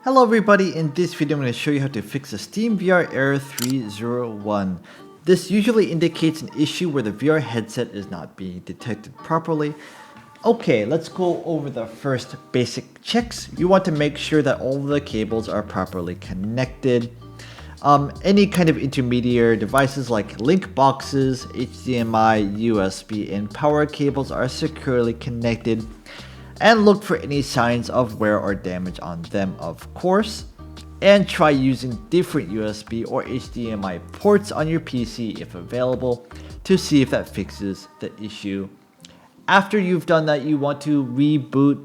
Hello everybody, in this video I'm going to show you how to fix a SteamVR Error 301. This usually indicates an issue where the VR headset is not being detected properly. Okay, let's go over the first basic checks. You want to make sure that all of the cables are properly connected. Any kind of intermediary devices like link boxes, HDMI, USB, and power cables are securely connected. And look for any signs of wear or damage on them, of course. And try using different USB or HDMI ports on your PC if available to see if that fixes the issue. After you've done that, you want to reboot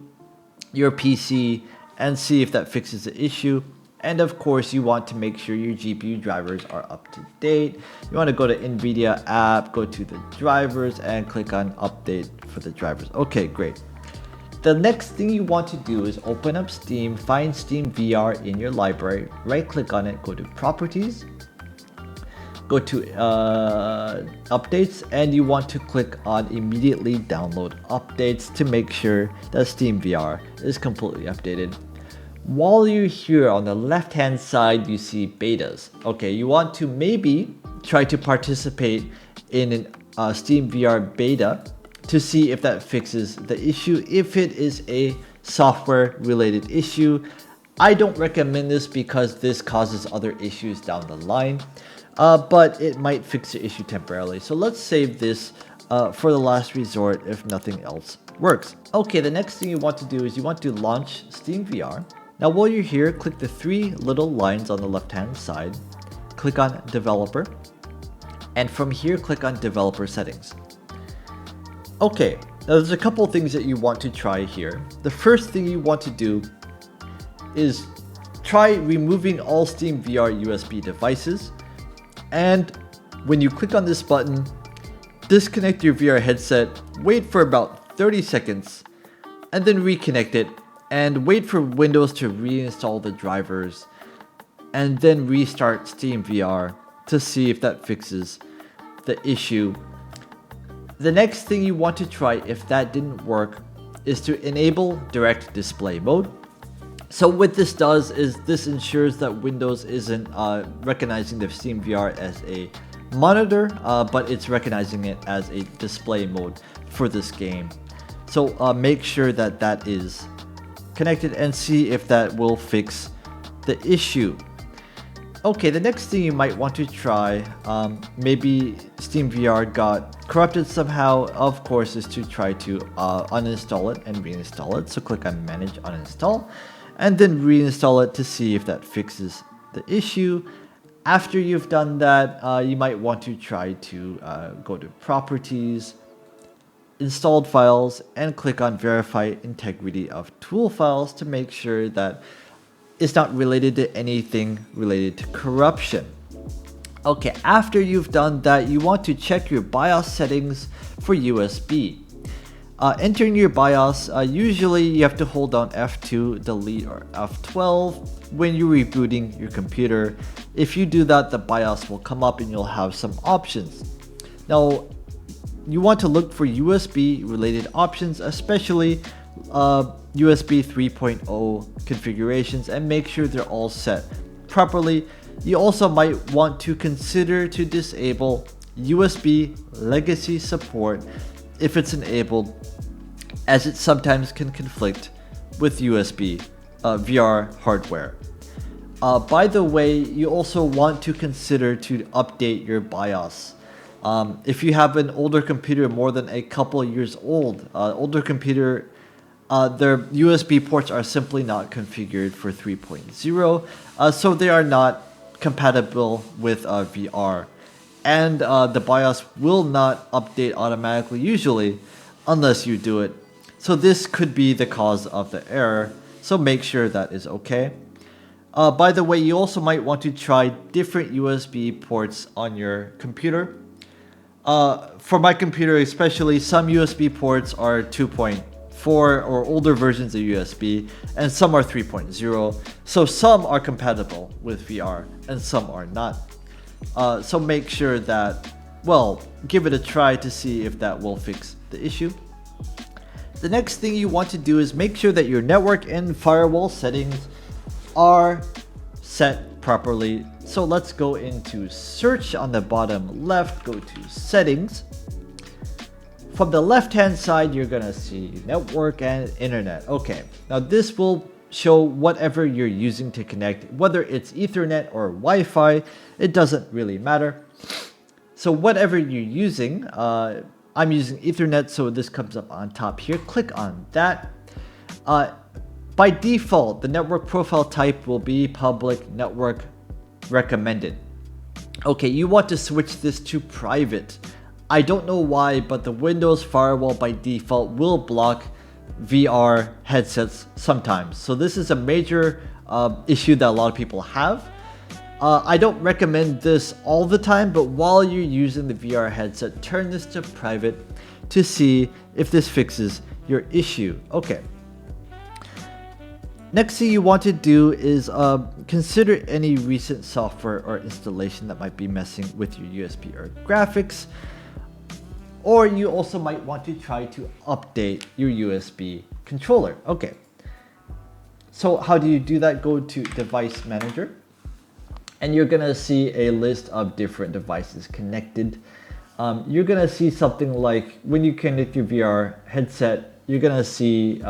your PC and see if that fixes the issue. And of course, you want to make sure your GPU drivers are up to date. You want to go to NVIDIA app, go to the drivers, and click on update for the drivers. Okay, great. The next thing you want to do is open up Steam, find SteamVR in your library, right click on it, go to properties, go to updates, and you want to click on immediately download updates to make sure that SteamVR is completely updated. While you're here on the left hand side, you see betas. Okay, you want to maybe try to participate in an SteamVR beta to see if that fixes the issue. If it is a software related issue, I don't recommend this because this causes other issues down the line, but it might fix the issue temporarily. So let's save this for the last resort if nothing else works. Okay, the next thing you want to do is you want to launch SteamVR. Now while you're here, click the three little lines on the left hand side, click on developer, and from here click on developer settings. Okay, now there's a couple things that you want to try here. The first thing you want to do is try removing all SteamVR USB devices, and when you click on this button, disconnect your VR headset, wait for about 30 seconds, and then reconnect it, and wait for Windows to reinstall the drivers, and then restart SteamVR to see if that fixes the issue. The next thing you want to try, if that didn't work, is to enable direct display mode. So what this does is this ensures that Windows isn't recognizing the SteamVR as a monitor, but it's recognizing it as a display mode for this game. So make sure that that is connected and see if that will fix the issue. Okay, the next thing you might want to try, maybe SteamVR got corrupted somehow, of course, is to try to uninstall it and reinstall it. So click on manage uninstall and then reinstall it to see if that fixes the issue. After you've done that, you might want to try to go to properties, installed files, and click on verify integrity of tool files to make sure that it's not related to anything related to corruption. Okay, after you've done that, you want to check your BIOS settings for USB. Entering your BIOS, usually you have to hold down F2, delete, or F12 when you're rebooting your computer. If you do that, the BIOS will come up and you'll have some options. Now, you want to look for USB related options, especially USB 3.0 configurations, and make sure they're all set properly. You also might want to consider to disable USB legacy support if it's enabled, as it sometimes can conflict with USB VR hardware. By the way, you also want to consider to update your BIOS. If you have an older computer, more than a couple years old, older computer, their USB ports are simply not configured for 3.0, so they are not compatible with VR, and the BIOS will not update automatically usually unless you do it. So this could be the cause of the error, so make sure that is okay. By the way, you also might want to try different USB ports on your computer. For my computer especially, some USB ports are 2.4 or older versions of USB, and some are 3.0. So some are compatible with VR and some are not. So make sure that, well, give it a try to see if that will fix the issue. The next thing you want to do is make sure that your network and firewall settings are set properly. So let's go into search on the bottom left, go to settings. From the left hand side, you're gonna see network and internet. Okay, now this will show whatever you're using to connect, whether it's Ethernet or Wi-Fi, it doesn't really matter. So whatever you're using, I'm using Ethernet, so this comes up on top here. Click on that. By default, the network profile type will be public network recommended. Okay, you want to switch this to private. I don't know why, but the Windows firewall by default will block VR headsets sometimes. So this is a major issue that a lot of people have. I don't recommend this all the time, but while you're using the VR headset, turn this to private to see if this fixes your issue. Okay. Next thing you want to do is consider any recent software or installation that might be messing with your USB or graphics. Or you also might want to try to update your USB controller. Okay. So how do you do that? Go to Device Manager. And you're gonna see a list of different devices connected. You're gonna see something like when you connect your VR headset, you're gonna see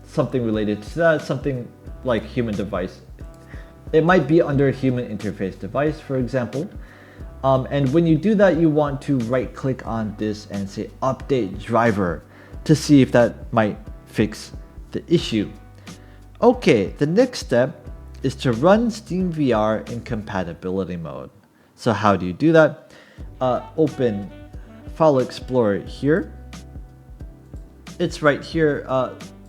something related to that, something like human device. It might be under human interface device, for example. And when you do that, you want to right click on this and say update driver to see if that might fix the issue. Okay, the next step is to run SteamVR in compatibility mode. So how do you do that? Open File Explorer here. It's right here.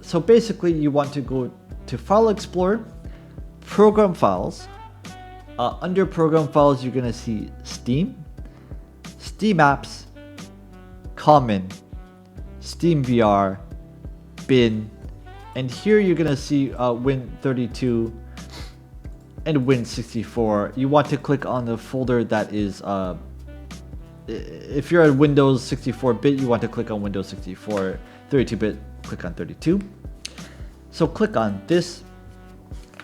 So basically you want to go to File Explorer, Program Files. Under Program Files, you're going to see Steam, Steam Apps, Common, SteamVR, Bin, and here you're going to see Win32 and Win64. You want to click on the folder that is, if you're at Windows 64-bit, you want to click on Windows 64, 32-bit, click on 32. So click on this.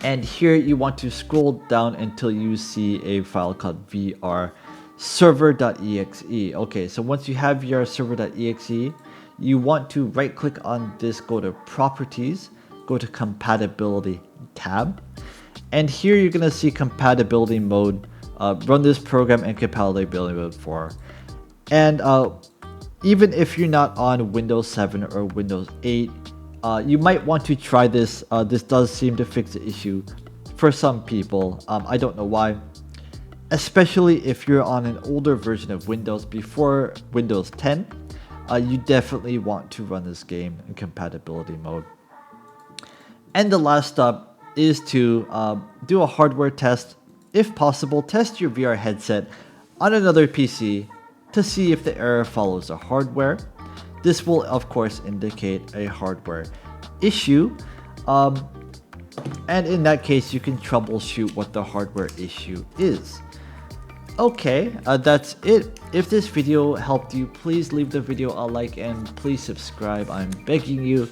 And here you want to scroll down until you see a file called vrserver.exe. Okay, so once you have vrserver.exe, you want to right click on this, go to Properties, go to Compatibility tab. And here you're going to see Compatibility mode, run this program in Compatibility mode 4. And even if you're not on Windows 7 or Windows 8, you might want to try this. This does seem to fix the issue for some people. I don't know why. Especially if you're on an older version of Windows before Windows 10, you definitely want to run this game in compatibility mode. And the last step is to do a hardware test. If possible, test your VR headset on another PC to see if the error follows the hardware. This will, of course, indicate a hardware issue. And in that case, you can troubleshoot what the hardware issue is. Okay, that's it. If this video helped you, please leave the video a like and please subscribe. I'm begging you.